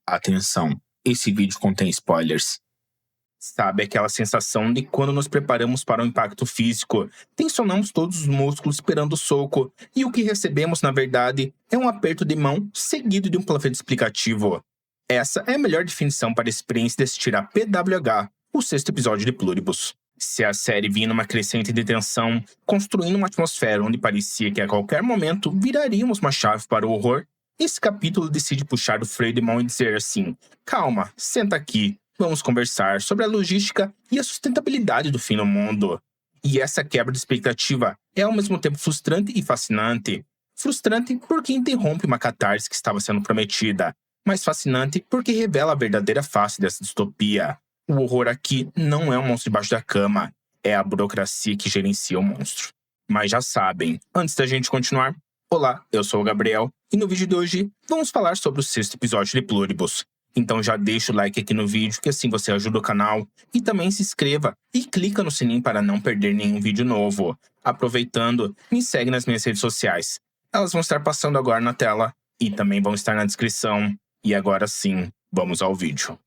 Atenção, esse vídeo contém spoilers. Sabe aquela sensação de quando nos preparamos para um impacto físico, tensionamos todos os músculos esperando o soco, e o que recebemos, na verdade, é um aperto de mão seguido de um panfleto explicativo. Essa é a melhor definição para a experiência de assistir a PWH, o sexto episódio de Pluribus. Se a série vinha numa crescente de tensão, construindo uma atmosfera onde parecia que a qualquer momento viraríamos uma chave para o horror, esse capítulo decide puxar o freio de mão e dizer assim: calma, senta aqui, vamos conversar sobre a logística e a sustentabilidade do fim do mundo. E essa quebra de expectativa é ao mesmo tempo frustrante e fascinante. Frustrante porque interrompe uma catarse que estava sendo prometida, mas fascinante porque revela a verdadeira face dessa distopia. O horror aqui não é um monstro debaixo da cama, é a burocracia que gerencia o monstro. Mas já sabem, antes da gente continuar, olá, eu sou o Gabriel, e no vídeo de hoje vamos falar sobre o sexto episódio de Pluribus. Então já deixa o like aqui no vídeo, que assim você ajuda o canal, e também se inscreva e clica no sininho para não perder nenhum vídeo novo. Aproveitando, me segue nas minhas redes sociais. Elas vão estar passando agora na tela, e também vão estar na descrição. E agora sim, vamos ao vídeo.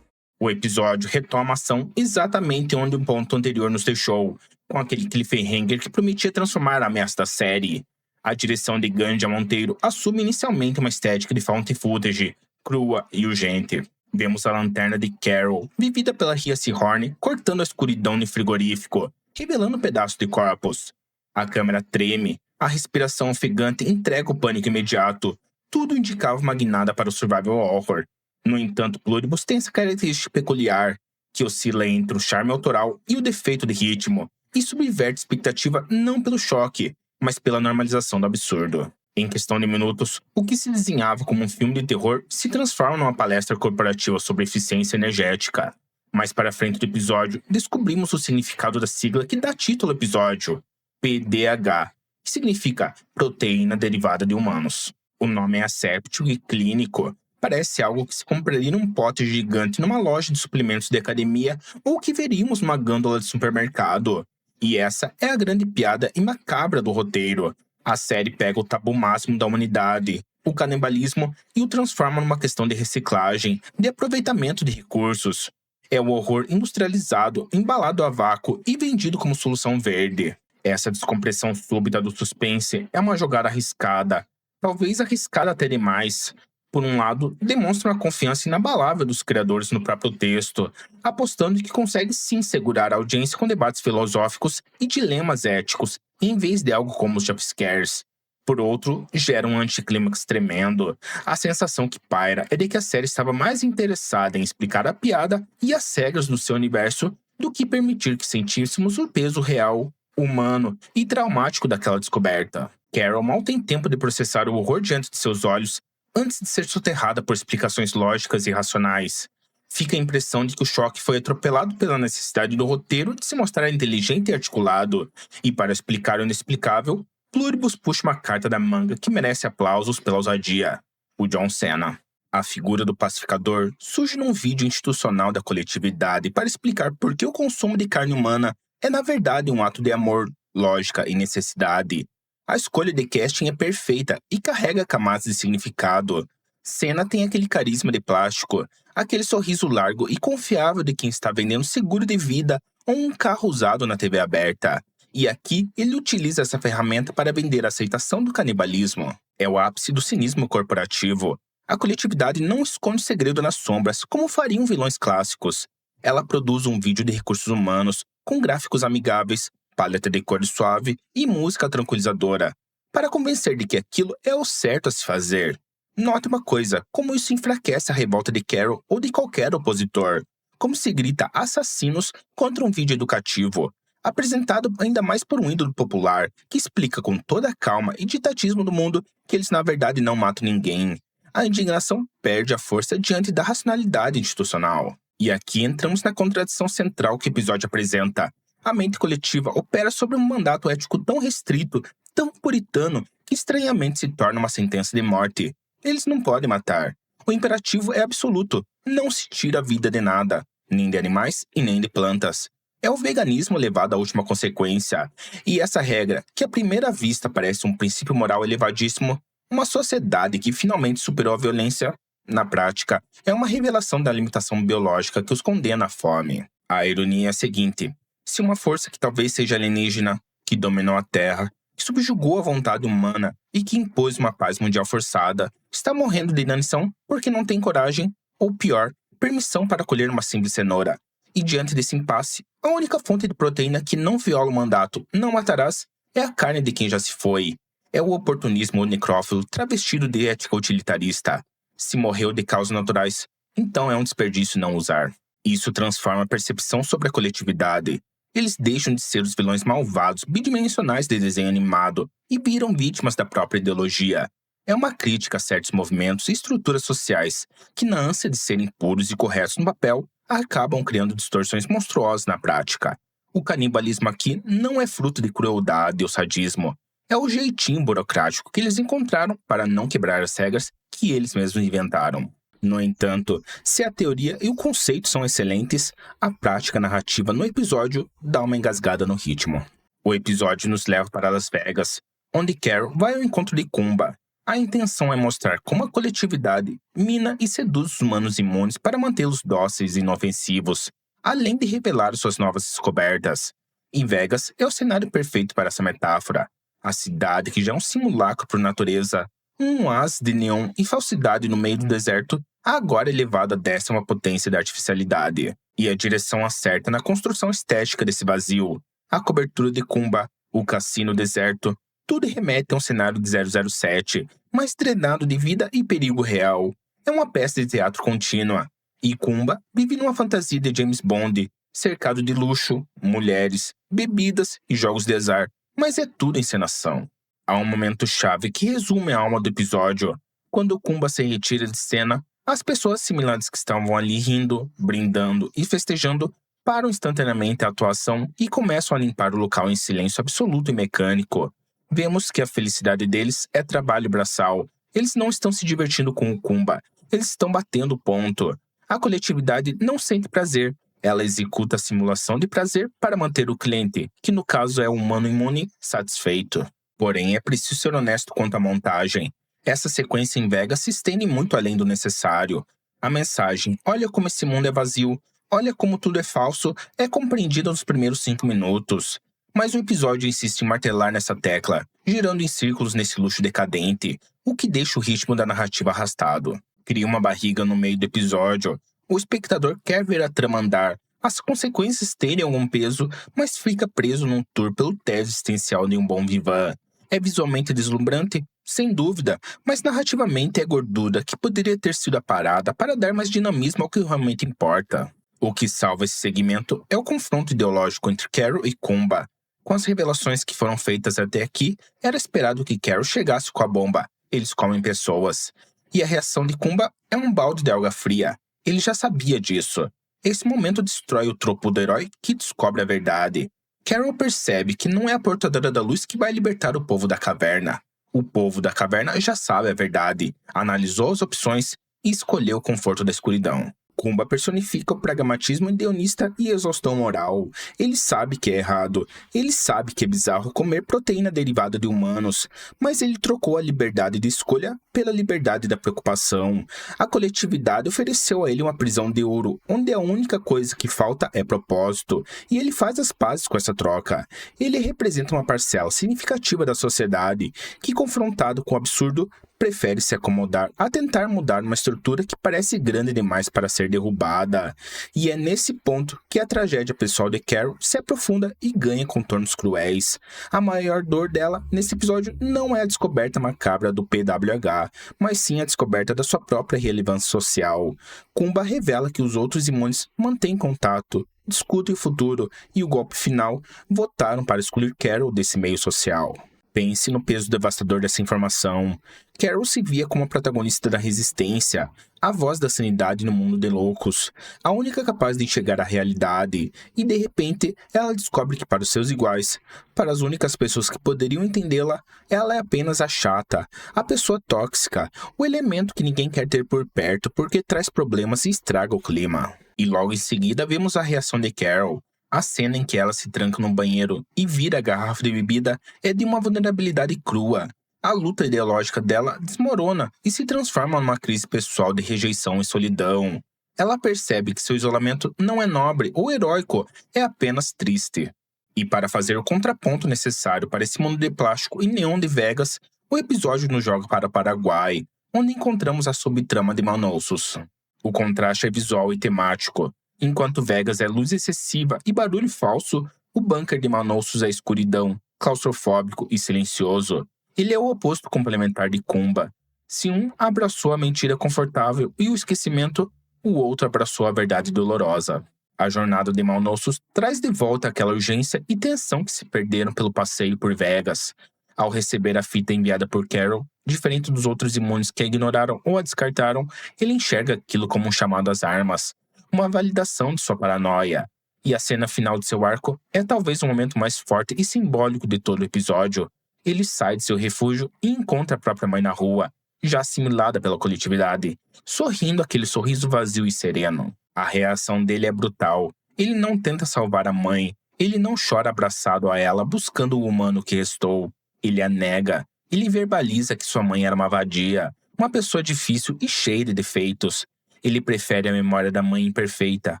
O episódio retoma a ação exatamente onde o ponto anterior nos deixou, com aquele cliffhanger que prometia transformar a ameaça da série. A direção de Ganja Monteiro assume inicialmente uma estética de found footage, crua e urgente. Vemos a lanterna de Carol, vivida pela Rhea Seehorn, cortando a escuridão no frigorífico, revelando um pedaço de corpos. A câmera treme, a respiração ofegante entrega o pânico imediato. Tudo indicava uma guinada para o survival horror. No entanto, Pluribus tem essa característica peculiar, que oscila entre o charme autoral e o defeito de ritmo, e subverte a expectativa não pelo choque, mas pela normalização do absurdo. Em questão de minutos, o que se desenhava como um filme de terror se transforma numa palestra corporativa sobre eficiência energética. Mais para frente do episódio, descobrimos o significado da sigla que dá título ao episódio, PDH, que significa Proteína Derivada de Humanos. O nome é asséptico e clínico. Parece algo que se compraria num pote gigante numa loja de suplementos de academia ou que veríamos numa gôndola de supermercado. E essa é a grande piada e macabra do roteiro. A série pega o tabu máximo da humanidade, o canibalismo, e o transforma numa questão de reciclagem, de aproveitamento de recursos. É o horror industrializado, embalado a vácuo e vendido como solução verde. Essa descompressão súbita do suspense é uma jogada arriscada, talvez arriscada até demais. Por um lado, demonstra uma confiança inabalável dos criadores no próprio texto, apostando que consegue sim segurar a audiência com debates filosóficos e dilemas éticos, em vez de algo como os jumpscares. Por outro, gera um anticlímax tremendo. A sensação que paira é de que a série estava mais interessada em explicar a piada e as regras do seu universo do que permitir que sentíssemos o peso real, humano e traumático daquela descoberta. Carol mal tem tempo de processar o horror diante de seus olhos antes de ser soterrada por explicações lógicas e racionais. Fica a impressão de que o choque foi atropelado pela necessidade do roteiro de se mostrar inteligente e articulado, e para explicar o inexplicável, Pluribus puxa uma carta da manga que merece aplausos pela ousadia: o John Cena. A figura do pacificador surge num vídeo institucional da coletividade para explicar por que o consumo de carne humana é na verdade um ato de amor, lógica e necessidade. A escolha de casting é perfeita e carrega camadas de significado. Cena tem aquele carisma de plástico, aquele sorriso largo e confiável de quem está vendendo seguro de vida ou um carro usado na TV aberta. E aqui ele utiliza essa ferramenta para vender a aceitação do canibalismo. É o ápice do cinismo corporativo. A coletividade não esconde segredo nas sombras, como fariam vilões clássicos. Ela produz um vídeo de recursos humanos, com gráficos amigáveis, paleta de cor suave e música tranquilizadora, para convencer de que aquilo é o certo a se fazer. Note uma coisa, como isso enfraquece a revolta de Carol ou de qualquer opositor. Como se grita assassinos contra um vídeo educativo, apresentado ainda mais por um ídolo popular, que explica com toda a calma e ditatismo do mundo que eles na verdade não matam ninguém. A indignação perde a força diante da racionalidade institucional. E aqui entramos na contradição central que o episódio apresenta. A mente coletiva opera sobre um mandato ético tão restrito, tão puritano, que estranhamente se torna uma sentença de morte. Eles não podem matar. O imperativo é absoluto. Não se tira a vida de nada, nem de animais e nem de plantas. É o veganismo levado à última consequência. E essa regra, que à primeira vista parece um princípio moral elevadíssimo, uma sociedade que finalmente superou a violência, na prática, é uma revelação da limitação biológica que os condena à fome. A ironia é a seguinte: se uma força que talvez seja alienígena, que dominou a Terra, que subjugou a vontade humana e que impôs uma paz mundial forçada, está morrendo de inanição porque não tem coragem, ou pior, permissão para colher uma simples cenoura. E diante desse impasse, a única fonte de proteína que não viola o mandato "não matarás" é a carne de quem já se foi. É o oportunismo necrófilo travestido de ética utilitarista. Se morreu de causas naturais, então é um desperdício não usar. Isso transforma a percepção sobre a coletividade. Eles deixam de ser os vilões malvados bidimensionais de desenho animado e viram vítimas da própria ideologia. É uma crítica a certos movimentos e estruturas sociais que, na ânsia de serem puros e corretos no papel, acabam criando distorções monstruosas na prática. O canibalismo aqui não é fruto de crueldade ou sadismo. É o jeitinho burocrático que eles encontraram para não quebrar as regras que eles mesmos inventaram. No entanto, se a teoria e o conceito são excelentes, a prática narrativa no episódio dá uma engasgada no ritmo. O episódio nos leva para Las Vegas, onde Carol vai ao encontro de Kumba. A intenção é mostrar como a coletividade mina e seduz os humanos imunes para mantê-los dóceis e inofensivos, além de revelar suas novas descobertas. E Vegas é o cenário perfeito para essa metáfora. A cidade, que já é um simulacro por natureza, um oásis de neon e falsidade no meio do deserto, agora é elevada à 10ª potência da artificialidade. E a direção acerta na construção estética desse vazio. A cobertura de Kumba, o cassino deserto, tudo remete a um cenário de 007, mas drenado de vida e perigo real. É uma peça de teatro contínua. E Kumba vive numa fantasia de James Bond, cercado de luxo, mulheres, bebidas e jogos de azar. Mas é tudo encenação. Há um momento-chave que resume a alma do episódio. Quando Kumba se retira de cena, as pessoas similares que estavam ali rindo, brindando e festejando param instantaneamente a atuação e começam a limpar o local em silêncio absoluto e mecânico. Vemos que a felicidade deles é trabalho braçal. Eles não estão se divertindo com o Kumba, eles estão batendo ponto. A coletividade não sente prazer. Ela executa a simulação de prazer para manter o cliente, que no caso é o humano imune, satisfeito. Porém, é preciso ser honesto quanto à montagem. Essa sequência em Vegas se estende muito além do necessário. A mensagem "olha como esse mundo é vazio, olha como tudo é falso" é compreendida nos primeiros 5 minutos. Mas o episódio insiste em martelar nessa tecla, girando em círculos nesse luxo decadente, o que deixa o ritmo da narrativa arrastado. Cria uma barriga no meio do episódio. O espectador quer ver a trama andar, as consequências terem algum peso, mas fica preso num tour pelo tédio existencial de um bom vivan. É visualmente deslumbrante? Sem dúvida, mas narrativamente é gordura que poderia ter sido aparada para dar mais dinamismo ao que realmente importa. O que salva esse segmento é o confronto ideológico entre Carol e Kumba. Com as revelações que foram feitas até aqui, era esperado que Carol chegasse com a bomba. Eles comem pessoas. E a reação de Kumba é um balde de água fria. Ele já sabia disso. Esse momento destrói o tropo do herói que descobre a verdade. Carol percebe que não é a portadora da luz que vai libertar o povo da caverna. O povo da caverna já sabe a verdade, analisou as opções e escolheu o conforto da escuridão. Kumba personifica o pragmatismo hedonista e exaustão moral. Ele sabe que é errado, ele sabe que é bizarro comer proteína derivada de humanos, mas ele trocou a liberdade de escolha pela liberdade da preocupação. A coletividade ofereceu a ele uma prisão de ouro, onde a única coisa que falta é propósito, e ele faz as pazes com essa troca. Ele representa uma parcela significativa da sociedade, que, confrontado com o absurdo, prefere se acomodar a tentar mudar uma estrutura que parece grande demais para ser derrubada. E é nesse ponto que a tragédia pessoal de Carol se aprofunda e ganha contornos cruéis. A maior dor dela nesse episódio não é a descoberta macabra do PWH, mas sim a descoberta da sua própria relevância social. Kumba revela que os outros imunes mantêm contato, discutem o futuro e o golpe final votaram para excluir Carol desse meio social. Pense no peso devastador dessa informação. Carol se via como a protagonista da resistência, a voz da sanidade no mundo de loucos, a única capaz de enxergar a realidade, e de repente ela descobre que para os seus iguais, para as únicas pessoas que poderiam entendê-la, ela é apenas a chata, a pessoa tóxica, o elemento que ninguém quer ter por perto porque traz problemas e estraga o clima. E logo em seguida vemos a reação de Carol. A cena em que ela se tranca no banheiro e vira a garrafa de bebida é de uma vulnerabilidade crua. A luta ideológica dela desmorona e se transforma numa crise pessoal de rejeição e solidão. Ela percebe que seu isolamento não é nobre ou heróico, é apenas triste. E para fazer o contraponto necessário para esse mundo de plástico e neon de Vegas, o episódio nos joga para o Paraguai, onde encontramos a subtrama de Manaus. O contraste é visual e temático. Enquanto Vegas é luz excessiva e barulho falso, o bunker de Manaus é escuridão, claustrofóbico e silencioso. Ele é o oposto complementar de Kumba. Se um abraçou a mentira confortável e o esquecimento, o outro abraçou a verdade dolorosa. A jornada de Manaus traz de volta aquela urgência e tensão que se perderam pelo passeio por Vegas. Ao receber a fita enviada por Carol, diferente dos outros imunes que a ignoraram ou a descartaram, ele enxerga aquilo como um chamado às armas, uma validação de sua paranoia. E a cena final de seu arco é talvez o momento mais forte e simbólico de todo o episódio. Ele sai de seu refúgio e encontra a própria mãe na rua, já assimilada pela coletividade, sorrindo aquele sorriso vazio e sereno. A reação dele é brutal. Ele não tenta salvar a mãe. Ele não chora abraçado a ela, buscando o humano que restou. Ele a nega. Ele verbaliza que sua mãe era uma vadia, uma pessoa difícil e cheia de defeitos. Ele prefere a memória da mãe imperfeita,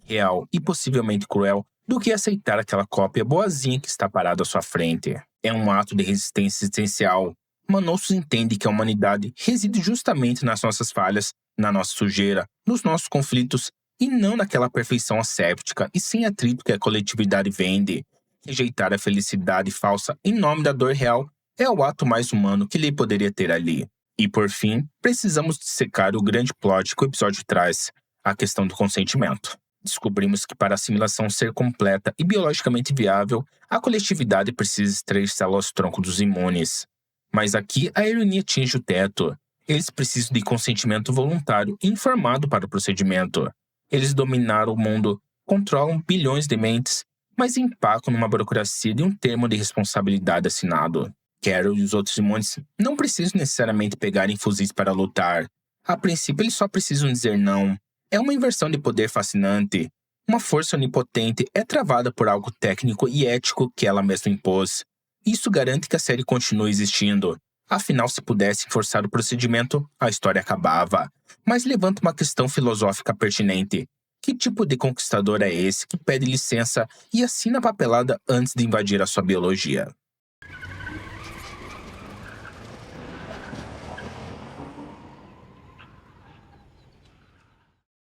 real e possivelmente cruel, do que aceitar aquela cópia boazinha que está parada à sua frente. É um ato de resistência existencial. Manaus entende que a humanidade reside justamente nas nossas falhas, na nossa sujeira, nos nossos conflitos, e não naquela perfeição asséptica e sem atrito que a coletividade vende. Rejeitar a felicidade falsa em nome da dor real é o ato mais humano que ele poderia ter ali. E por fim, precisamos dissecar o grande plot que o episódio traz, a questão do consentimento. Descobrimos que para a assimilação ser completa e biologicamente viável, a coletividade precisa extrair células-tronco dos imunes. Mas aqui a ironia atinge o teto. Eles precisam de consentimento voluntário e informado para o procedimento. Eles dominaram o mundo, controlam bilhões de mentes, mas empacam numa burocracia de um termo de responsabilidade assinado. Carol e os outros imunes não precisam necessariamente pegar em fuzis para lutar. A princípio, eles só precisam dizer não. É uma inversão de poder fascinante. Uma força onipotente é travada por algo técnico e ético que ela mesma impôs. Isso garante que a série continue existindo. Afinal, se pudessem forçar o procedimento, a história acabava. Mas levanta uma questão filosófica pertinente. Que tipo de conquistador é esse que pede licença e assina a papelada antes de invadir a sua biologia?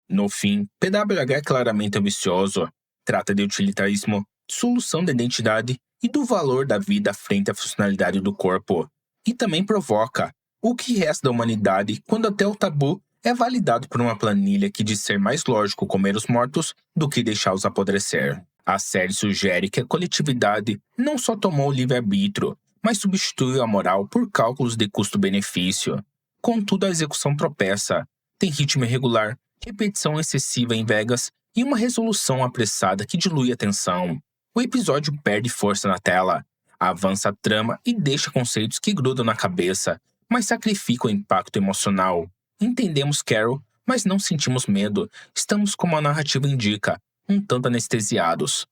No fim, PWH é claramente ambicioso. Trata de utilitarismo, solução da identidade e do valor da vida frente à funcionalidade do corpo. E também provoca o que resta da humanidade quando até o tabu é validado por uma planilha que diz ser mais lógico comer os mortos do que deixá-los apodrecer. A série sugere que a coletividade não só tomou o livre-arbítrio, mas substituiu a moral por cálculos de custo-benefício. Contudo, a execução tropeça. Tem ritmo irregular, repetição excessiva em Vegas e uma resolução apressada que dilui a tensão. O episódio perde força na tela, avança a trama e deixa conceitos que grudam na cabeça, mas sacrifica o impacto emocional. Entendemos Carol, mas não sentimos medo. Estamos como a narrativa indica, um tanto anestesiados.